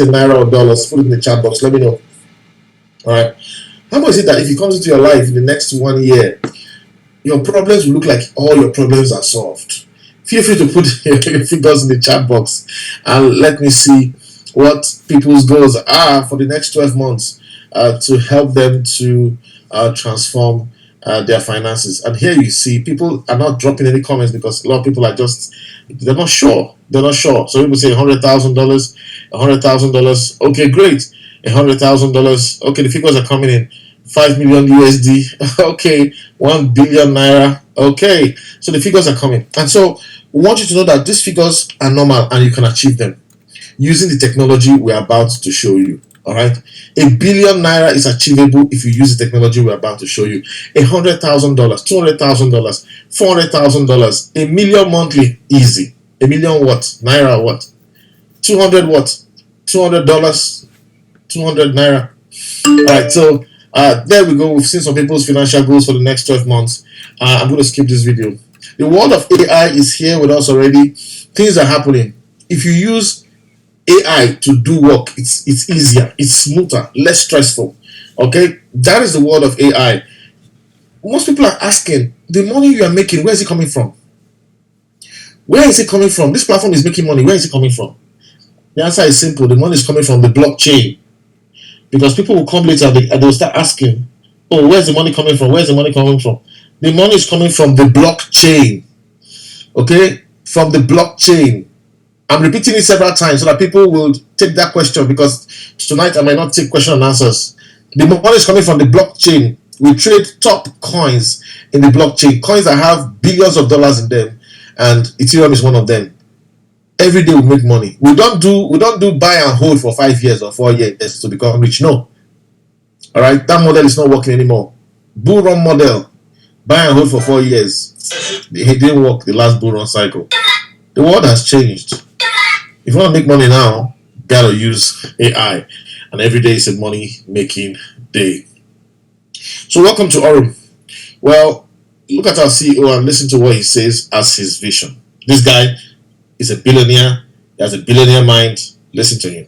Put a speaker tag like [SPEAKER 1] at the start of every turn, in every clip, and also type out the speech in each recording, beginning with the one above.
[SPEAKER 1] in naira or dollars, put it in the chat box. Let me know. All right. How much is it that if it comes into your life in the next 1 year, your problems will look like all your problems are solved? Feel free to put your figures in the chat box and let me see what people's goals are for the next 12 months to help them to transform their finances. And here you see people are not dropping any comments because a lot of people are just, they're not sure. They're not sure. So people say $100,000, $100,000. Okay, great. $100,000. Okay, the figures are coming in. 5 million USD. Okay, 1 billion naira. Okay, so the figures are coming. And so we want you to know that these figures are normal and you can achieve them using the technology we're about to show you. All right, $1 billion naira is achievable if you use the technology we're about to show you. $100,000, $200,000, $400,000, $1 million monthly, easy. $1 million what? Naira what? 200 what? $200, 200 naira. All right, so there we go. We've seen some people's financial goals for the next 12 months. I'm going to skip this video. The world of AI is here with us already. Things are happening. If you use AI to do work, it's easier, it's smoother, less stressful. Okay, that is the world of AI. Most people are asking, the money you are making, where is it coming from? Where is it coming from? This platform is making money. Where is it coming from? The answer is simple. The money is coming from the blockchain. Because people will come later and they'll start asking, oh, where's the money coming from? Where's the money coming from? The money is coming from the blockchain. Okay, from the blockchain. I'm repeating it several times so that people will take that question, because tonight I might not take question and answers. The money is coming from the blockchain. We trade top coins in the blockchain, coins that have billions of dollars in them, and Ethereum is one of them. Every day we make money. We don't do buy and hold for 5 years or 4 years to become rich. No. All right, that model is not working anymore. Bull run model, buy and hold for 4 years. It didn't work the last bull run cycle. The world has changed. If you want to make money now, you gotta use AI, and every day is a money making day. So welcome to Aurum. Well, look at our CEO and listen to what he says as his vision. This guy is a billionaire. He has a billionaire mind. Listen to him.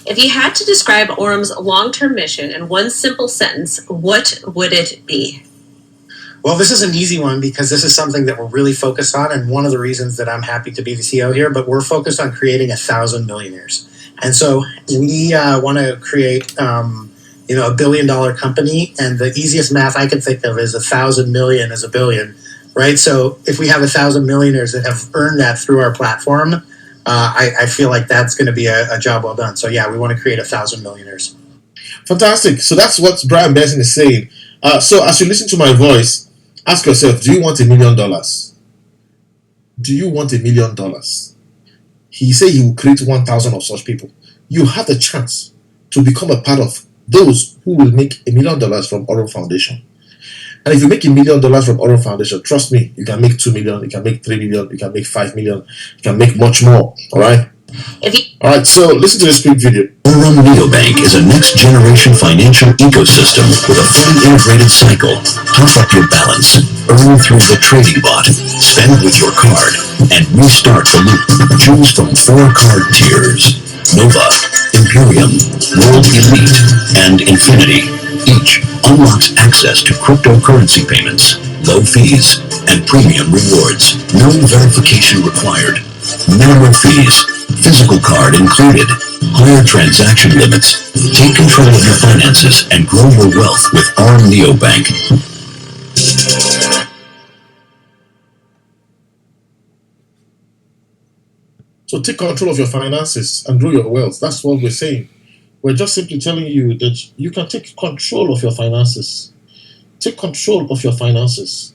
[SPEAKER 2] If you had to describe Aurum's long-term mission in one simple sentence, what would it be?
[SPEAKER 3] Well, this is an easy one because this is something that we're really focused on, and one of the reasons that I'm happy to be the CEO here, but we're focused on creating 1,000 millionaires. And so we want to create a billion-dollar company, and the easiest math I can think of is 1,000 million is a billion, right? So if we have 1,000 millionaires that have earned that through our platform, I feel like that's going to be a job well done. So yeah, we want to create 1,000 millionaires.
[SPEAKER 1] Fantastic. So that's what Brian Benson is saying. So as you listen to my voice, ask yourself, do you want $1 million? Do you want $1 million? He said he will create 1,000 of such people. You have the chance to become a part of those who will make $1 million from Aurum Foundation. And if you make $1 million from Aurum Foundation, trust me, you can make 2 million, you can make 3 million, you can make 5 million, you can make much more. All right. All right, so listen to this quick video.
[SPEAKER 4] AURUM Neobank is a next-generation financial ecosystem with a fully integrated cycle. Top up your balance, earn through the trading bot, spend with your card, and restart the loop. Choose from 4 card tiers: Nova, Imperium, World Elite, and Infinity. Each unlocks access to cryptocurrency payments, low fees, and premium rewards. No verification required. Minimal fees. Physical card included. Higher transaction limits. Take control of your finances and grow your wealth with AURUM Neobank.
[SPEAKER 1] So take control of your finances and grow your wealth. That's what we're saying. We're just simply telling you that you can take control of your finances. Take control of your finances.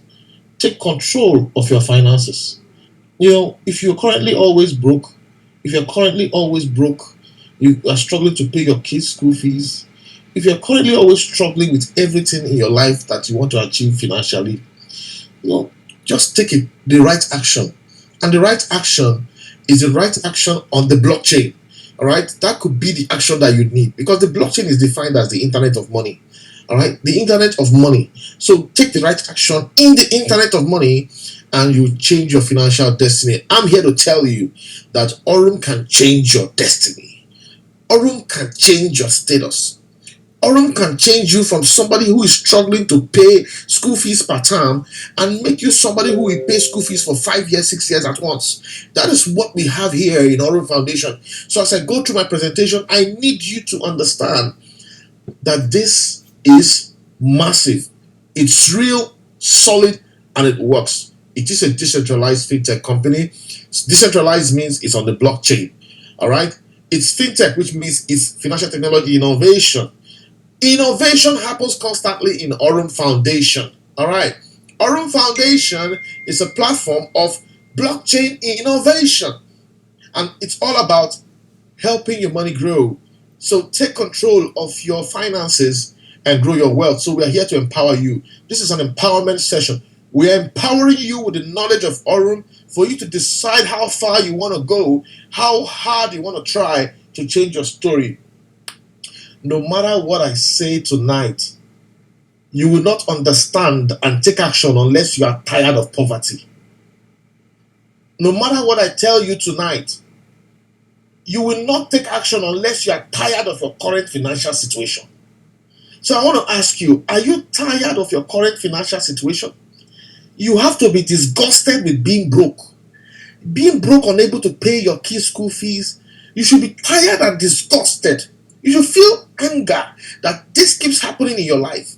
[SPEAKER 1] Take control of your finances. You know, if you're currently always broke, you are struggling to pay your kids' school fees, if you're currently always struggling with everything in your life that you want to achieve financially, just take the right action. And the right action is the right action on the blockchain. All right, that could be the action that you need, because the blockchain is defined as the internet of money. All right, the internet of money. So take the right action in the internet of money, and you change your financial destiny. I'm here to tell you that Aurum can change your destiny. Aurum can change your status. Aurum can change you from somebody who is struggling to pay school fees per term and make you somebody who will pay school fees for 5 years, 6 years at once. That is what we have here in Aurum Foundation. So as I go through my presentation, I need you to understand that this is massive. It's real, solid, and it works. It is a decentralized fintech company. Decentralized means it's on the blockchain. All right. It's fintech, which means it's financial technology innovation. Innovation happens constantly in Aurum Foundation. All right. Aurum Foundation is a platform of blockchain innovation, and it's all about helping your money grow. So take control of your finances and grow your wealth. So we are here to empower you. This is an empowerment session. We are empowering you with the knowledge of Aurum for you to decide how far you want to go, how hard you want to try to change your story. No matter what I say tonight, you will not understand and take action unless you are tired of poverty. No matter what I tell you tonight, you will not take action unless you are tired of your current financial situation. So I want to ask you, are you tired of your current financial situation? You have to be disgusted with being broke. Being broke, unable to pay your kids' school fees, you should be tired and disgusted. You should feel anger that this keeps happening in your life.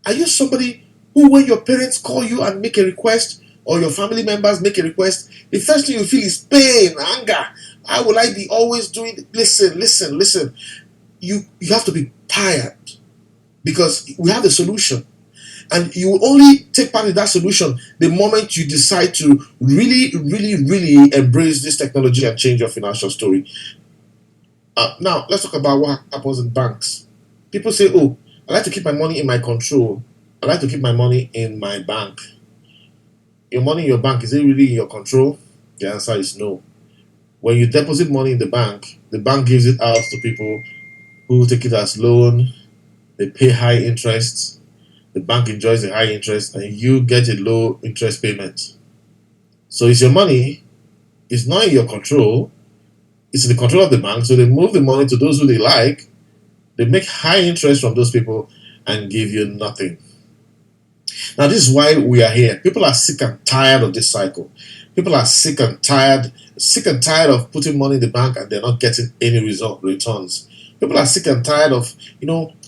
[SPEAKER 1] Are you somebody who, when your parents call you and make a request, or your family members make a request, the first thing you feel is pain, anger? How will I be always doing it? Listen. You have to be tired, because we have the solution. And you will only take part in that solution the moment you decide to really embrace this technology and change your financial story. Now, let's talk about what happens in banks. People say, oh, I like to keep my money in my control. I like to keep my money in my bank. Your money in your bank, is it really in your control? The answer is no. When you deposit money in the bank gives it out to people who take it as loan. They pay high interest. The bank enjoys the high interest, and you get a low interest payment. So it's your money. It's not in your control. It's in the control of the bank. So they move the money to those who they like. They make high interest from those people and give you nothing. Now, this is why we are here. People are sick and tired of this cycle. People are sick and tired of putting money in the bank and they're not getting any returns. People are sick and tired of,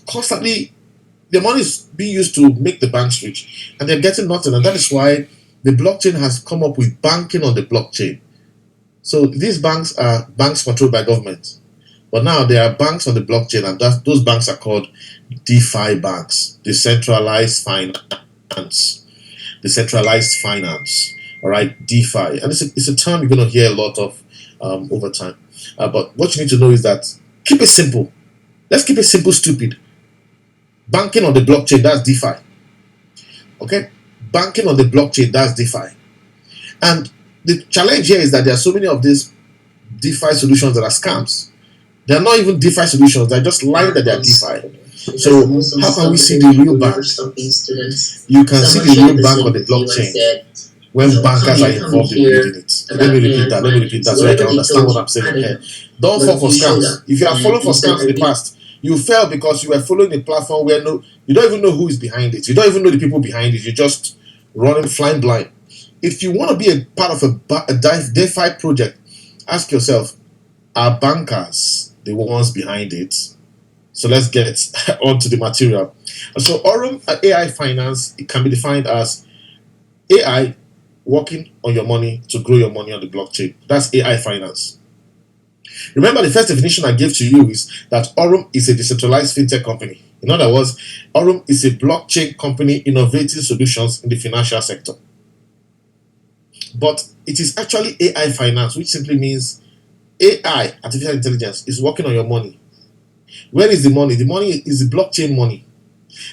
[SPEAKER 1] constantly the money is being used to make the banks rich and they're getting nothing. And that is why the blockchain has come up with banking on the blockchain. So these banks are banks controlled by government. But now there are banks on the blockchain, and those banks are called DeFi banks, decentralized finance. Decentralized finance. All right, DeFi. And it's a term you're going to hear a lot of over time. But what you need to know is that keep it simple. Let's keep it simple, stupid. Banking on the blockchain, that's DeFi. Okay? Banking on the blockchain, that's DeFi. And the challenge here is that there are so many of these DeFi solutions that are scams. They're not even DeFi solutions, they're just lying that they're DeFi. So how can we see the real bank? You can see the real bank on the blockchain when bankers are involved in building it. Let me repeat that so I can understand what I'm saying here. Don't fall for scams. If you have fallen for scams in the past, you fell because you were following a platform where you don't even know who is behind it. You don't even know the people behind it. You're just running flying blind. If you want to be a part of a DeFi project, ask yourself, are bankers the ones behind it? So let's get on to the material. So Aurum AI Finance, it can be defined as AI working on your money to grow your money on the blockchain. That's AI Finance. Remember, the first definition I gave to you is that Aurum is a decentralized fintech company. In other words, Aurum is a blockchain company innovating solutions in the financial sector. But it is actually AI Finance, which simply means AI, artificial intelligence, is working on your money. Where is the money? The money is the blockchain money.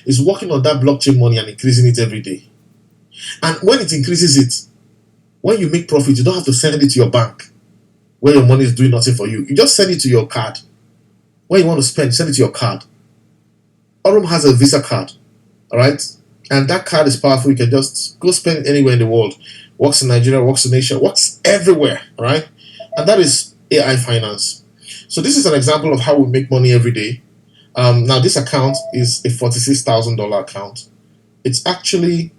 [SPEAKER 1] It's working on that blockchain money and increasing it every day. And when it increases it, when you make profit, you don't have to send it to your bank where your money is doing nothing for you. You just send it to your card. When you want to spend, send it to your card. Aurum has a Visa card. All right? And that card is powerful. You can just go spend it anywhere in the world. Works in Nigeria, works in Asia, works everywhere, right? And that is AI finance. So this is an example of how we make money every day. Now this account is a $46,000 account. It's actually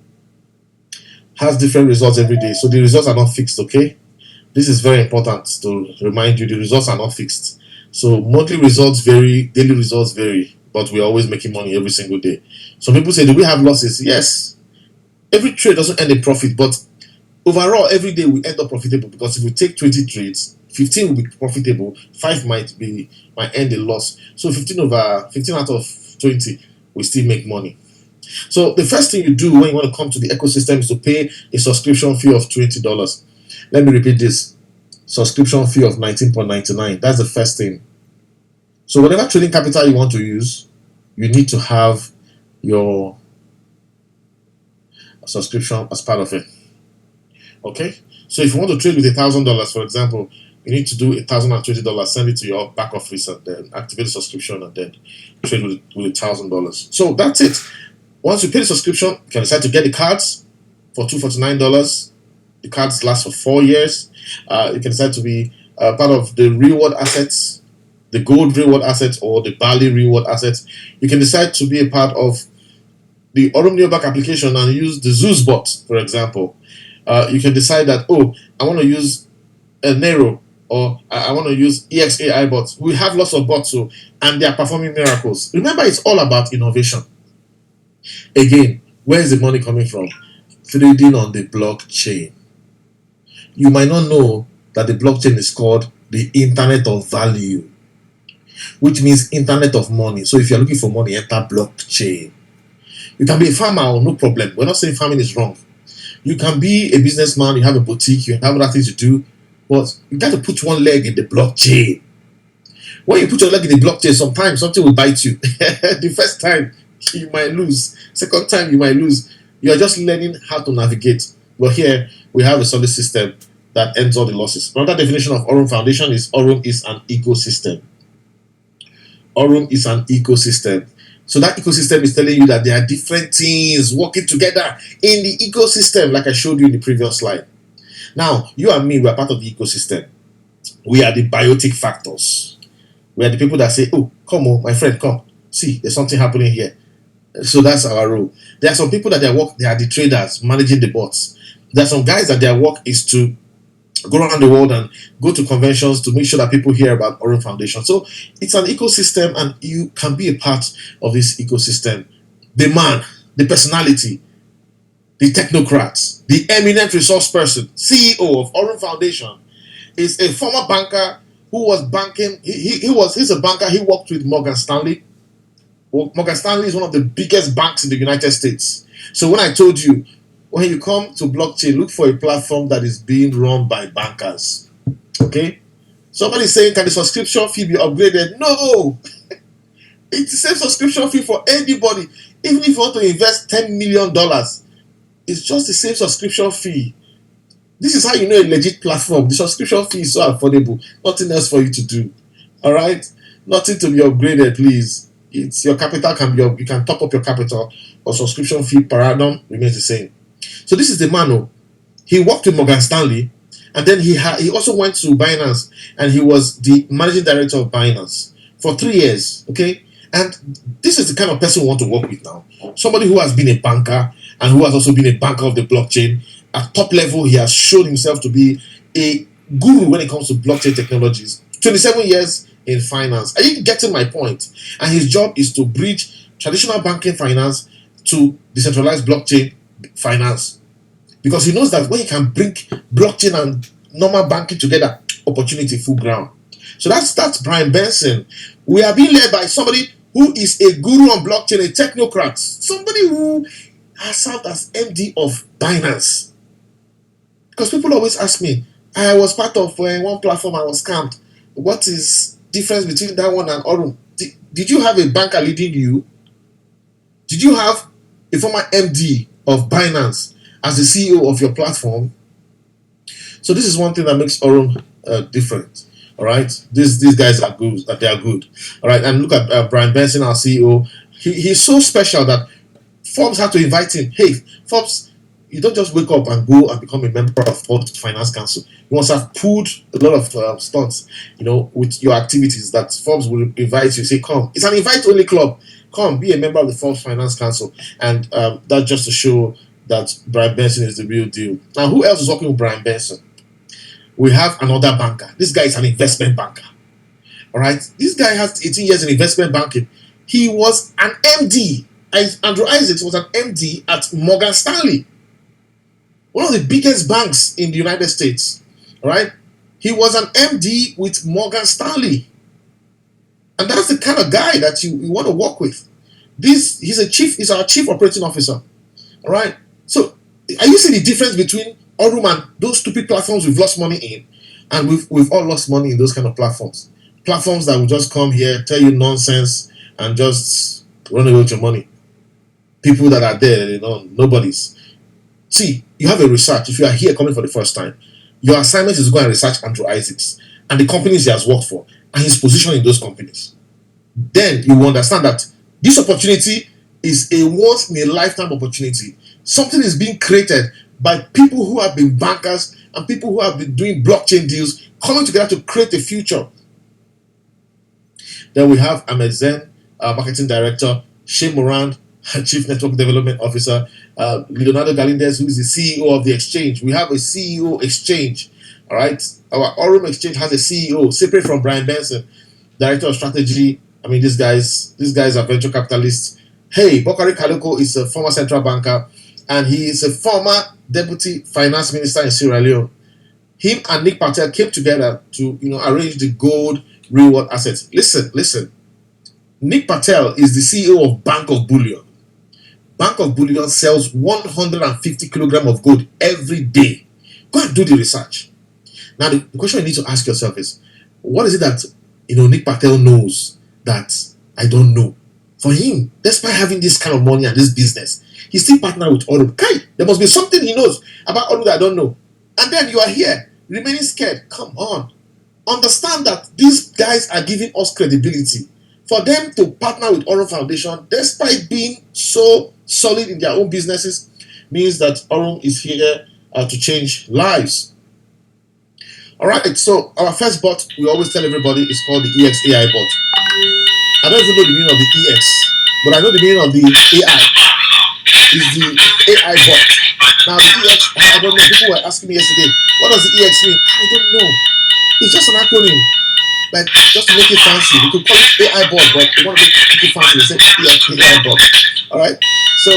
[SPEAKER 1] has different results every day. So the results are not fixed, okay? This is very important to remind you, the results are not fixed. So monthly results vary, daily results vary, but we're always making money every single day. Some people say, do we have losses? Yes. Every trade doesn't end in profit, but overall, every day we end up profitable, because if we take 20 trades, 15 will be profitable, 5 might end in loss. So 15 out of 20, we still make money. So the first thing you do when you want to come to the ecosystem is to pay a subscription fee of $20. Let me repeat this. Subscription fee of $19.99. That's the first thing. So whatever trading capital you want to use, you need to have your subscription as part of it. Okay? So if you want to trade with $1,000, for example, you need to do $1,020, send it to your back office, and then activate the subscription, and then trade with $1,000. So that's it. Once you pay the subscription, you can decide to get the cards for $249. The cards last for 4 years. You can decide to be part of the reward assets, the gold reward assets, or the barley reward assets. You can decide to be a part of the Aurum Neobank application and use the Zeus bot, for example. You can decide that, oh, I want to use a Nero, or I want to use EXAI bots. We have lots of bots, and they are performing miracles. Remember, it's all about innovation. Again, where is the money coming from? Trading on the blockchain. You might not know that the blockchain is called the Internet of Value, which means Internet of Money. So if you're looking for money, enter blockchain. You can be a farmer, no problem. We're not saying farming is wrong. You can be a businessman, you have a boutique, you have other things to do, but you got to put one leg in the blockchain. When you put your leg in the blockchain, sometimes something will bite you. The first time, you might lose. Second time, you might lose. You are just learning how to navigate. But here, we have a solid system that ends all the losses. Another definition of Aurum Foundation is Aurum is an ecosystem. Aurum is an ecosystem. So that ecosystem is telling you that there are different things working together in the ecosystem, like I showed you in the previous slide. Now, you and me, we are part of the ecosystem. We are the biotic factors. We are the people that say, oh, come on, my friend, come. See, there's something happening here. So that's our role. There are some people that their work, they are the traders managing the bots. There are some guys that their work is to go around the world and go to conventions to make sure that people hear about Aurum Foundation. So it's an ecosystem, and you can be a part of this ecosystem. The man, the personality, the technocrat, the eminent resource person, CEO of Aurum Foundation, is a former banker who was banking. He's a banker. He worked with Morgan Stanley. Morgan Stanley is one of the biggest banks in the United States. So when I told you, when you come to blockchain, look for a platform that is being run by bankers. Okay? Somebody saying, can the subscription fee be upgraded? No! It's the same subscription fee for anybody. Even if you want to invest $10 million, it's just the same subscription fee. This is how you know a legit platform. The subscription fee is so affordable. Nothing else for you to do. Alright? Nothing to be upgraded, please. It's your capital you can top up your capital, or subscription fee per annum remains the same. So this is the man. He worked with Morgan Stanley, and then he also went to Binance, and he was the managing director of Binance for 3 years. Okay, and this is the kind of person we want to work with now. Somebody who has been a banker and who has also been a banker of the blockchain. At top level, he has shown himself to be a guru when it comes to blockchain technologies. 27 years in finance. Are you getting my point? And his job is to bridge traditional banking finance to decentralized blockchain finance, because he knows that when he can bring blockchain and normal banking together, opportunity full ground. So that's Brian Benson. We are being led by somebody who is a guru on blockchain, a technocrat, somebody who has served as MD of Binance. Because people always ask me, I was part of one platform, I was scammed. What is difference between that one and Aurum? Did you have a banker leading you? Did you have a former MD of Binance as the CEO of your platform? So this is one thing that makes Aurum different. All right, these guys are good. They are good. All right, and look at Brian Benson, our CEO. He's so special that Forbes had to invite him. Hey, Forbes, you don't just wake up and go and become a member of Forbes Finance Council. You must have pulled a lot of stunts, with your activities that Forbes will invite you. Say, come. It's an invite-only club. Come, be a member of the Forbes Finance Council. And that's just to show that Brian Benson is the real deal. Now, who else is working with Brian Benson? We have another banker. This guy is an investment banker. All right? This guy has 18 years in investment banking. He was an MD. Andrew Isaacs was an MD at Morgan Stanley, one of the biggest banks in the United States. All right? He was an MD with Morgan Stanley. And that's the kind of guy that you want to work with. He's our chief operating officer. All right? So, are you seeing the difference between Aurum and those stupid platforms we've lost money in? And we've all lost money in those kind of platforms. Platforms that will just come here, tell you nonsense, and just run away with your money. People that are there, nobodies. See, you have a research. If you are here coming for the first time, your assignment is to go and research Andrew Isaacs and the companies he has worked for and his position in those companies. Then you will understand that this opportunity is a once-in-a-lifetime opportunity. Something is being created by people who have been bankers and people who have been doing blockchain deals, coming together to create a future. Then we have Ahmed Zen, Marketing Director, Shane Morand, Chief Network Development Officer, Leonardo Galindez, who is the CEO of the exchange. We have a CEO exchange. All right. Our Aurum exchange has a CEO, separate from Brian Benson, Director of Strategy. I mean, these guys are venture capitalists. Hey, Bokari Kaloko is a former central banker, and he is a former deputy finance minister in Sierra Leone. Him and Nick Patel came together to arrange the gold real-world assets. Listen. Nick Patel is the CEO of Bank of Bullion. Bank of Bullion sells 150 kilograms of gold every day. Go and do the research. Now, the question you need to ask yourself is, what is it that Nick Patel knows that I don't know? For him, despite having this kind of money and this business, he still partnered with Aurum. There must be something he knows about Aurum that I don't know. And then you are here, remaining scared. Come on. Understand that these guys are giving us credibility. For them to partner with Aurum Foundation, despite being so solid in their own businesses, means that Aurum is here to change lives. All right, so our first bot, we always tell everybody, is called the EX AI bot. I don't even know the meaning of the EX, but I know the meaning of the AI. It's the AI bot. Now, the EX, I don't know. People were asking me yesterday, what does the EX mean? I don't know. It's just an acronym. Like, just to make it fancy. We could call it AI bot, but we want to make it fancy. We say AI bot. All right? So,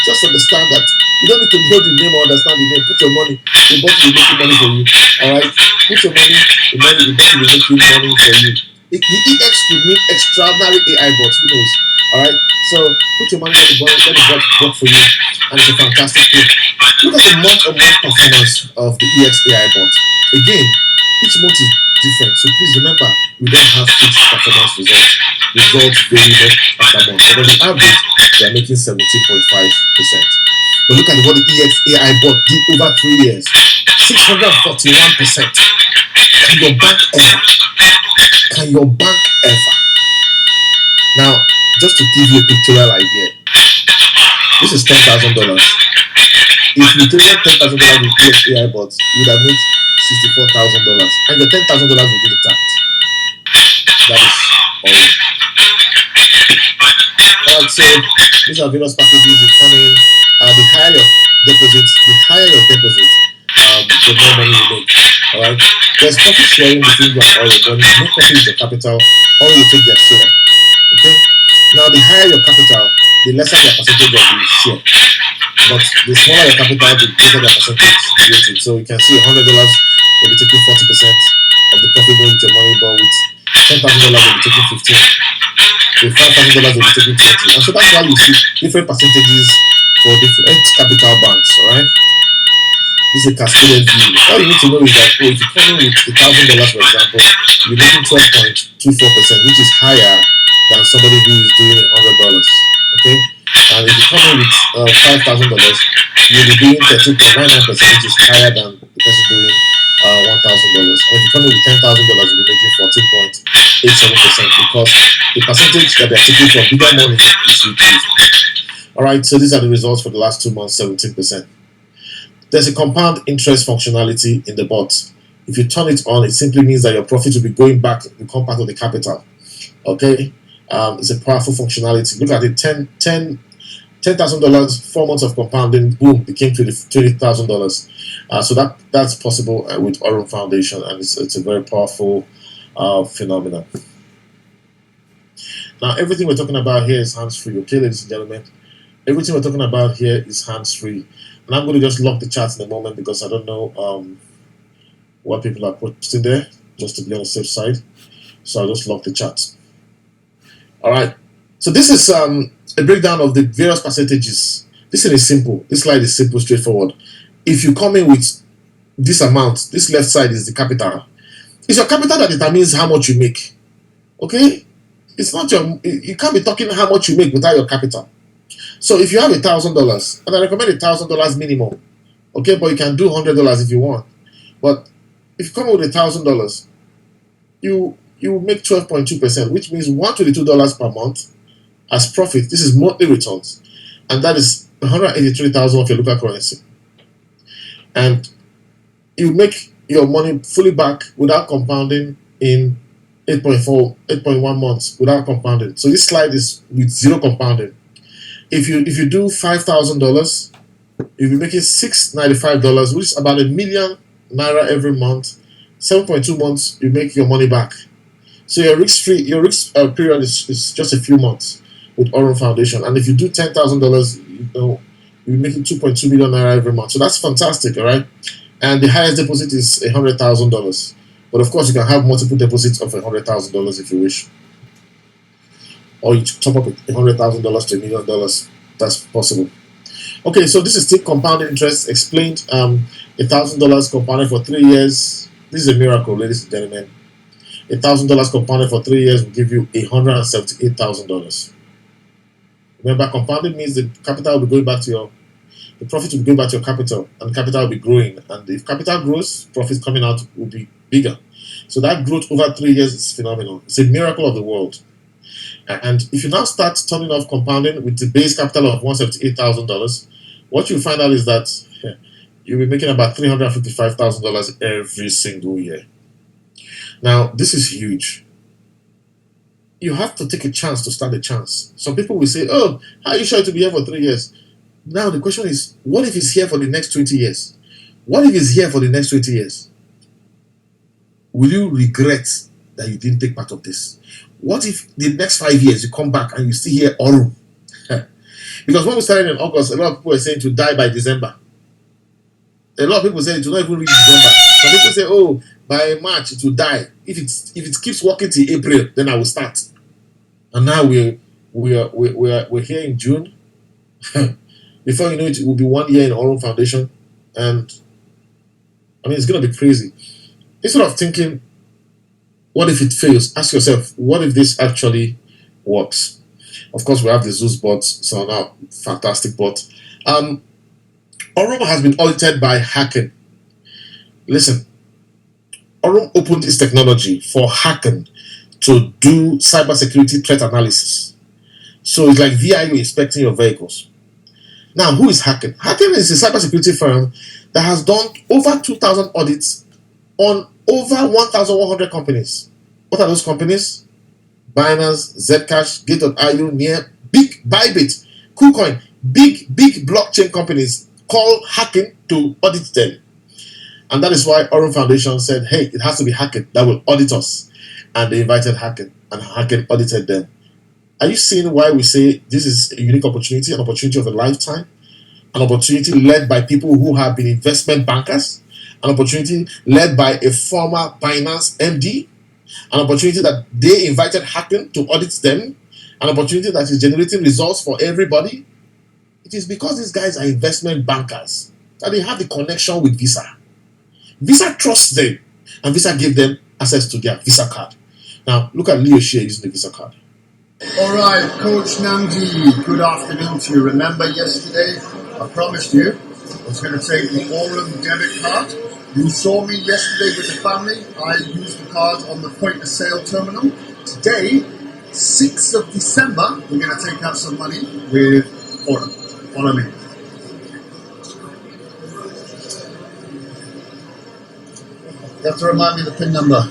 [SPEAKER 1] just understand that you don't need to know the name or understand the name. Put your money. The bot will make you money for you. All right? Put your money. The bot will make you money for you. The EX could mean extraordinary AI bot. Who knows? All right? So, put your money on the bot. Let the bot work for you. And it's a fantastic thing. Look at the month-on-month performance of the EX AI bot. Again, each month is different. So please remember, we don't have fixed performance results. Results vary month after month. But on the average, we are making 17.5%. But look at what the EX AI bot did over 3 years. 641%. Can your bank ever? Can your bank ever? Now, just to give you a pictorial idea, this is $10,000. If you traded $10,000 with EX AI bots, you would have made $64,000, and your $10,000 will be intact. That is all. Alright, so these are various packages you come in. The higher your deposit, the more money you make. Alright, there's profit sharing between you and Aurum. When you make profit with your capital, Aurum will take their share. Okay. Now, the higher your capital, the lesser their percentage of the share. But the smaller your capital, the greater their percentage rated. So you can see $100 will be taking 40% of the profit going with your money, but with $10,000 will be taking 15. With $5,000 will be taking 20. And so that's why you see different percentages for different capital banks. All right. This is a cascaded view. All you need to know is that if you come in with $1,000, for example, you're making 12.24%, which is higher than somebody who is doing $100. Okay. And if you come in with $5,000, you'll be doing 13.99%, which is higher than the person doing $1,000. And if you come in with $10,000, you'll be making 14.87%, because the percentage that they're taking for bigger money is reduced. All right, so these are the results for the last 2 months, 17%. There's a compound interest functionality in the bot. If you turn it on, it simply means that your profit will be going back, become part of the capital. Okay, it's a powerful functionality. Look at it, $10,000, 4 months of compounding, boom, became $20,000. So that's possible with Aurum Foundation, and it's a very powerful phenomenon. Now, everything we're talking about here is hands-free. Okay, ladies and gentlemen, everything we're talking about here is hands-free. And I'm going to just lock the chat in a moment because I don't know what people are posting there, just to be on the safe side. So I'll just lock the chat. All right. So this is a breakdown of the various percentages. This is simple. This slide is simple, straightforward. If you come in with this amount, this left side is the capital. It's your capital that determines how much you make. Okay? It's not you can't be talking how much you make without your capital. So if you have $1,000, and I recommend $1,000 minimum, okay, but you can do $100 if you want. But if you come with $1,000, you make 12.2%, which means $122 per month as profit. This is monthly returns, and that is 183,000 of your local currency. And you make your money fully back without compounding in 8.1 months without compounding. So this slide is with zero compounding. If you do $5,000, you'll be making $695, which is about ₦1,000,000 every month. 7.2 months, you make your money back. So your risk period is just a few months with Aurum Foundation. And if you do $10,000, you'll be making ₦2.2 million every month. So that's fantastic, all right? And the highest deposit is $100,000. But of course, you can have multiple deposits of $100,000 if you wish. Or you top up $100,000 to $1 million. That's possible. Okay, so this is still compounded interest explained. $1,000 compounded for 3 years. This is a miracle, ladies and gentlemen. $1,000 compounded for 3 years will give you $178,000. Remember, compounding means the capital will be going back to the profit will be going back to your capital, and capital will be growing. And if capital grows, profits coming out will be bigger. So that growth over 3 years is phenomenal. It's a miracle of the world. And if you now start turning off compounding with the base capital of $178,000, what you find out is that you'll be making about $355,000 every single year. Now, this is huge. You have to take a chance to start a chance. Some people will say, oh, how are you sure to be here for 3 years? Now, the question is, what if he's here for the next 20 years? What if he's here for the next 20 years? Will you regret that you didn't take part of this? What if the next 5 years you come back and you still hear Aurum? Because when we started in August, a lot of people were saying to die by December. A lot of people say it will not even reach December. Some people say, oh, by March it will die. If it keeps working till April, then I will start. And now we're here in June. Before you know it, it will be 1 year in Aurum Foundation. And I mean, it's going to be crazy. Instead of thinking, what if it fails? Ask yourself, what if this actually works? Of course, we have the Zeus bots, so now fantastic bot. Aurum has been audited by Hacking. Listen, Aurum opened its technology for Hacking to do cybersecurity threat analysis. So it's like VIU inspecting your vehicles. Now, who is Hacking? Hacking is a cybersecurity firm that has done over 2,000 audits on over 1,100 companies. What are those companies? Binance, Zcash, Gate.io, Near, big Bybit, KuCoin, big blockchain companies call Hacking to audit them. And that is why Aurum Foundation said, hey, it has to be Hacking that will audit us. And they invited Hacking, and Hacking audited them. Are you seeing why we say this is a unique opportunity, an opportunity of a lifetime, an opportunity led by people who have been investment bankers, an opportunity led by a former Binance MD, an opportunity that they invited Hacking to audit them, an opportunity that is generating results for everybody? It is because these guys are investment bankers that they have the connection with Visa. Visa trusts them, and Visa gave them access to their Visa card. Now, look at Leo Shea using the Visa card.
[SPEAKER 5] All right, Coach Namdi, good afternoon to you. Remember yesterday, I promised you I was going to take the Aurum debit card. You saw me yesterday with the family. I used the card on the point of sale terminal. Today, 6th of December, we're going to take out some money with Aurum. Follow me. You have to remind me the PIN number.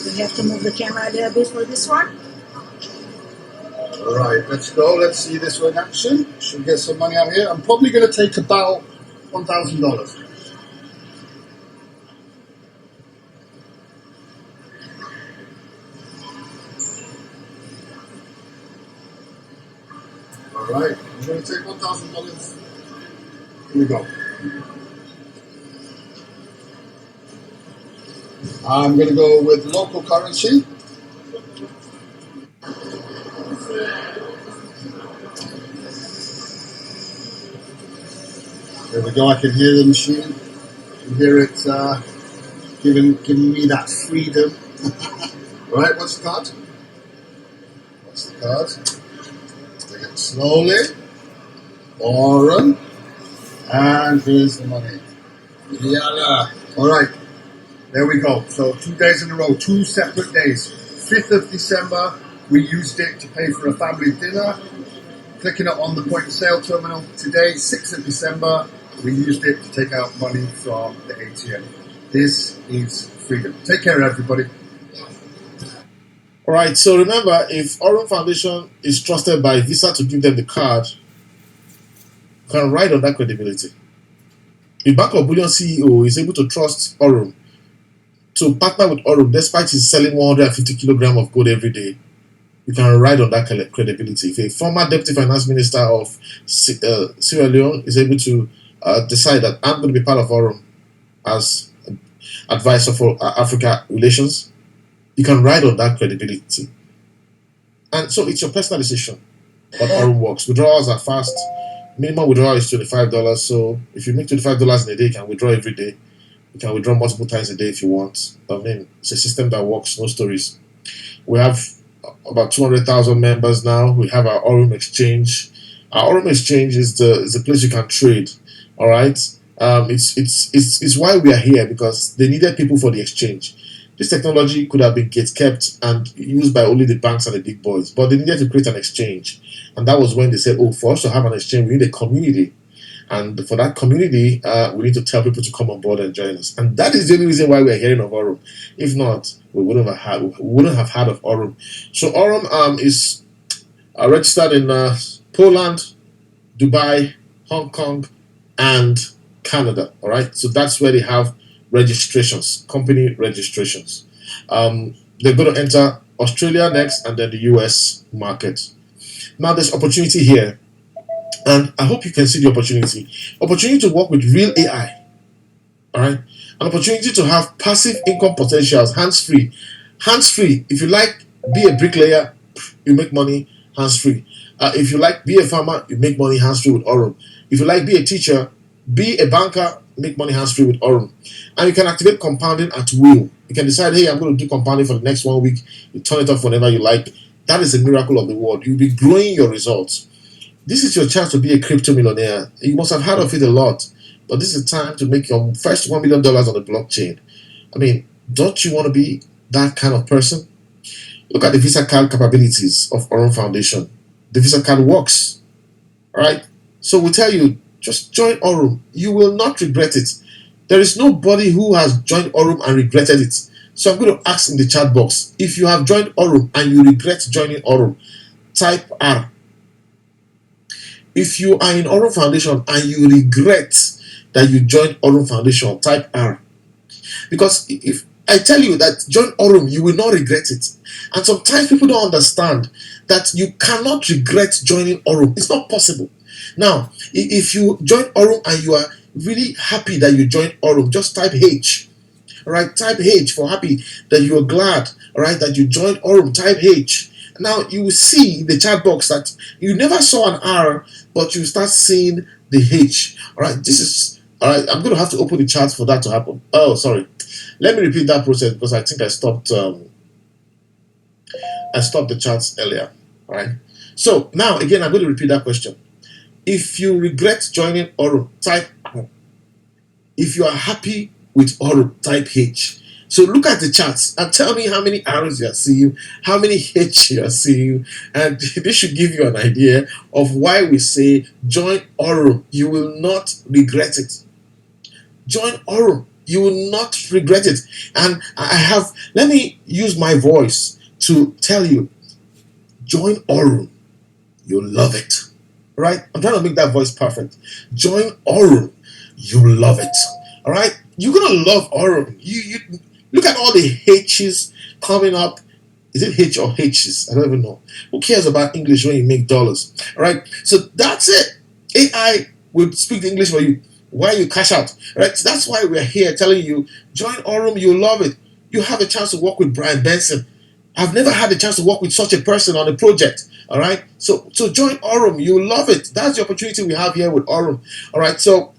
[SPEAKER 6] We have to move the camera a little bit for this one.
[SPEAKER 5] All right, let's go. Let's see this one in action. Should get some money out here. I'm probably going to take about $1,000. All right, I'm going to take $1,000. Here we go. I'm going to go with local currency. There we go. I can hear the machine. I can hear it giving me that freedom. All right, what's the card? What's the card? Take it slowly. Aurum. And here's the money. Yalla. All right. There we go. So 2 days in a row, 2 separate days. 5th of December, we used it to pay for a family dinner. Clicking it on the point of sale terminal today, 6th of December, we used it to take out money from the ATM. This is freedom. Take care, everybody.
[SPEAKER 1] All right, so remember, if Aurum Foundation is trusted by Visa to give them the card, you can ride on that credibility. The Bank of Bullion CEO is able to trust Aurum to partner with Aurum despite his selling 150 kilograms of gold every day. You can ride on that credibility. If a former deputy finance minister of Sierra Leone is able to decide that I'm going to be part of Aurum as advisor for Africa relations, you can ride on that credibility. And so it's your personal decision. But Aurum works. Withdrawals are fast. Minimum withdrawal is $25. So if you make $25 in a day, you can withdraw every day. You can withdraw multiple times a day if you want. I mean, it's a system that works, no stories. We have about 200,000 members now. We have our Aurum Exchange. Our Aurum Exchange is the place you can trade. All right. It's why we are here, because they needed people for the exchange. This technology could have been gate kept and used by only the banks and the big boys, but they needed to create an exchange, and that was when they said, "Oh, for us to have an exchange, we need a community." And for that community, we need to tell people to come on board and join us. And that is the only reason why we are hearing of Aurum. If not, we wouldn't have heard of Aurum. So Aurum is registered in Poland, Dubai, Hong Kong, and Canada. All right. So that's where they have registrations, company registrations. They're going to enter Australia next, and then the US market. Now there's opportunity here. And I hope you can see the opportunity. Opportunity to work with real AI. All right. An opportunity to have passive income potentials, hands-free. Hands-free. If you like, be a bricklayer, you make money hands-free. If you like, be a farmer, you make money hands-free with Aurum. If you like, be a teacher, be a banker, make money hands-free with Aurum. And you can activate compounding at will. You can decide, hey, I'm going to do compounding for the next 1 week. You turn it off whenever you like. That is a miracle of the world. You'll be growing your results. This is your chance to be a crypto millionaire. You must have heard of it a lot, but this is the time to make your first $1 million on the blockchain. I mean, don't you want to be that kind of person? Look at the Visa card capabilities of Aurum Foundation. The Visa card works, all right? So we tell you, just join Aurum. You will not regret it. There is nobody who has joined Aurum and regretted it. So I'm going to ask in the chat box, if you have joined Aurum and you regret joining Aurum, type R. If you are in Aurum Foundation and you regret that you joined Aurum Foundation, type R. Because if I tell you that join Aurum, you will not regret it. And sometimes people don't understand that you cannot regret joining Aurum. It's not possible. Now, if you join Aurum and you are really happy that you joined Aurum, just type H. All right, type H for happy that you are glad. All right, that you joined Aurum. Type H. Now you will see in the chat box that you never saw an R, but you start seeing the H. All right, this is all right. I'm going to have to open the chat for that to happen. Oh, sorry. Let me repeat that process because I think I stopped. I stopped the chats earlier. All right. So now again, I'm going to repeat that question. If you regret joining Aurum, type R. If you are happy with Aurum, type H. So look at the charts and tell me how many arrows you are seeing, how many H you are seeing, and this should give you an idea of why we say join Aurum. You will not regret it. Join Aurum. You will not regret it. And let me use my voice to tell you, join Aurum. You'll love it. Right? I'm trying to make that voice perfect. Join Aurum. You'll love it. All right? You're going to love Aurum. You look at all the H's coming up. Is it H or H's? I don't even know. Who cares about English when you make dollars? All right? So that's it. AI will speak the English for you while you cash out. Right? So that's why we're here telling you, join Aurum. You'll love it. You have a chance to work with Brian Benson. I've never had a chance to work with such a person on a project. All right. So join Aurum. You'll love it. That's the opportunity we have here with Aurum. All right. So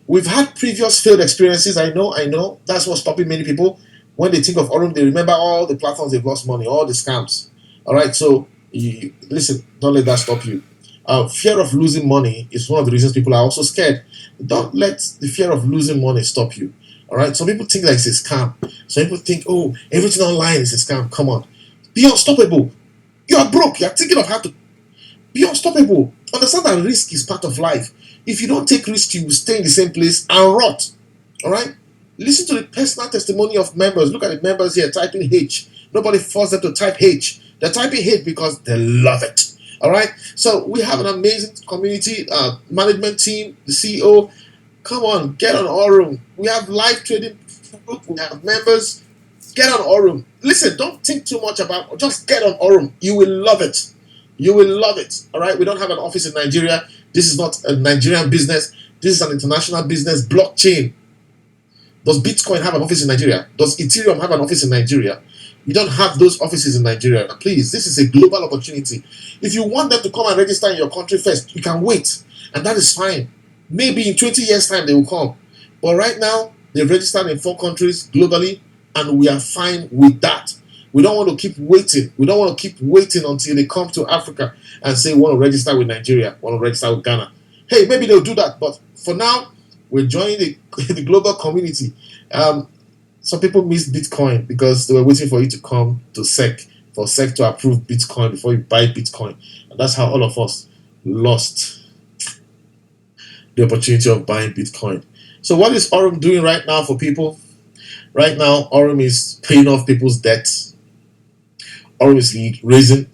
[SPEAKER 1] we've had previous failed experiences. I know. That's what's stopping many people. When they think of Aurum, they remember all the platforms they've lost money, all the scams. All right. So listen, don't let that stop you. Fear of losing money is one of the reasons people are also scared. Don't let the fear of losing money stop you. All right. Some people think that it's a scam. Some people think, oh, everything online is a scam. Come on. Be unstoppable. You are broke. You are thinking of how to be unstoppable. Understand that risk is part of life. If you don't take risk, you will stay in the same place and rot. All right? Listen to the personal testimony of members. Look at the members here typing H. Nobody forced them to type H. They're typing H because they love it. All right? So we have an amazing community, management team, the CEO. Come on, get on Aurum. We have live trading. We have members. Get on Aurum. Listen, don't think too much about it. Just get on Aurum. You will love it. You will love it. All right? We don't have an office in Nigeria. This is not a Nigerian business. This is an international business. Blockchain. Does Bitcoin have an office in Nigeria? Does Ethereum have an office in Nigeria? You don't have those offices in Nigeria. Please, this is a global opportunity. If you want them to come and register in your country first, you can wait. And that is fine. Maybe in 20 years' time they will come. But right now, they've registered in 4 countries globally, and we are fine with that. We don't want to keep waiting. We don't want to keep waiting until they come to Africa and say, we want to register with Nigeria, we want to register with Ghana. Hey, maybe they'll do that. But for now, we're joining the global community. Some people miss Bitcoin because they were waiting for it to come to SEC, for SEC to approve Bitcoin before you buy Bitcoin. And that's how all of us lost the opportunity of buying Bitcoin. So what is Aurum doing right now for people? Right now, Aurum is paying off people's debts. Aurum is raising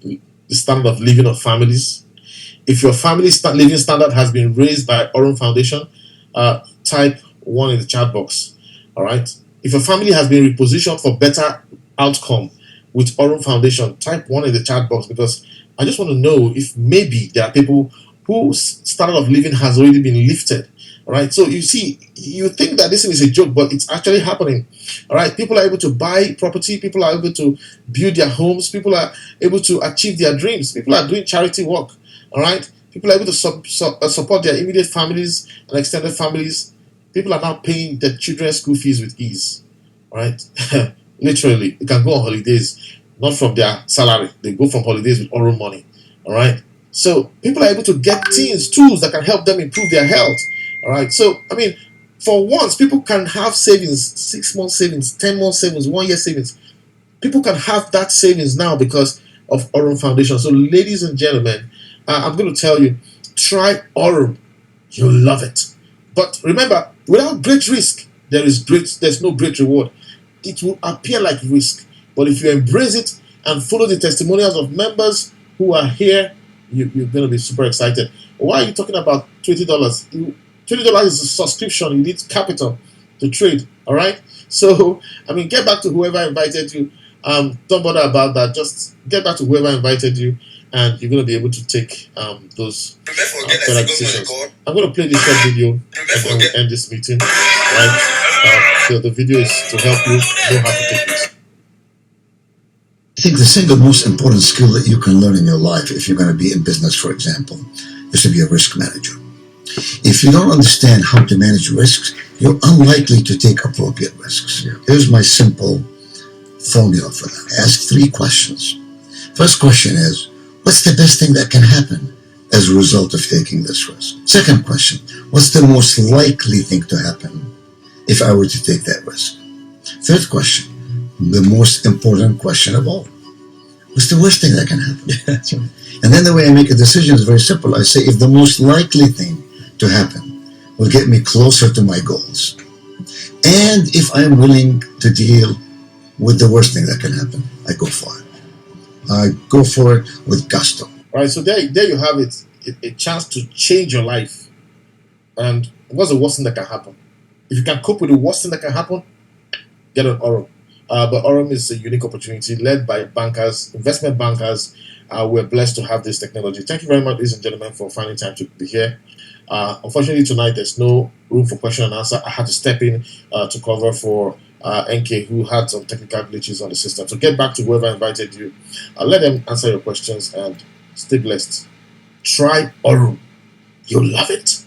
[SPEAKER 1] the standard of living of families. If your family living standard has been raised by Aurum Foundation, type 1 in the chat box. All right. If your family has been repositioned for better outcome with Aurum Foundation, type 1 in the chat box, because I just want to know if maybe there are people whose standard of living has already been lifted. All right. So you see, you think that this is a joke, but it's actually happening. All right. People are able to buy property. People are able to build their homes. People are able to achieve their dreams. People are doing charity work. All right. People are able to support their immediate families and extended families. People are now paying their children's school fees with ease. All right. Literally, they can go on holidays, not from their salary. They go from holidays with Aurum money. All right. So people are able to get tools that can help them improve their health. All right. So, I mean, for once, people can have savings, 6 months savings, 10 months savings, 1 year savings. People can have that savings now because of Aurum Foundation. So, ladies and gentlemen, I'm going to tell you, try Aurum. You'll love it. But remember, without great risk, there's no great reward. It will appear like risk. But if you embrace it and follow the testimonials of members who are here, you're going to be super excited. Why are you talking about $20? $20 is a subscription. You need capital to trade. All right. So, I mean, get back to whoever invited you. Don't bother about that. Just get back to whoever invited you, and you're going to be able to take those better decisions. I'm going to play this short video, and then we'll end this meeting. Right. So the video is to help you know how to take this.
[SPEAKER 7] I think the single most important skill that you can learn in your life, if you're going to be in business, for example, is to be a risk manager. If you don't understand how to manage risks, you're unlikely to take appropriate risks. Here's my simple formula for that. Ask 3 questions. First question is, what's the best thing that can happen as a result of taking this risk? Second question, what's the most likely thing to happen if I were to take that risk? Third question, the most important question of all. What's the worst thing that can happen?
[SPEAKER 3] That's right.
[SPEAKER 7] And then the way I make a decision is very simple. I say, if the most likely thing to happen will get me closer to my goals, and if I'm willing to deal with the worst thing that can happen, I go for it. I go for it with gusto.
[SPEAKER 1] All right, so there you have it, a chance to change your life. And what's the worst thing that can happen? If you can cope with the worst thing that can happen, get on Aurum. But Aurum is a unique opportunity led by bankers, investment bankers. We're blessed to have this technology. Thank you very much, ladies and gentlemen, for finding time to be here. Unfortunately, tonight there's no room for question and answer. I had to step in to cover for NK, who had some technical glitches on the system. So get back to whoever invited you. Let them answer your questions and stay blessed. Try Aurum. You'll love it.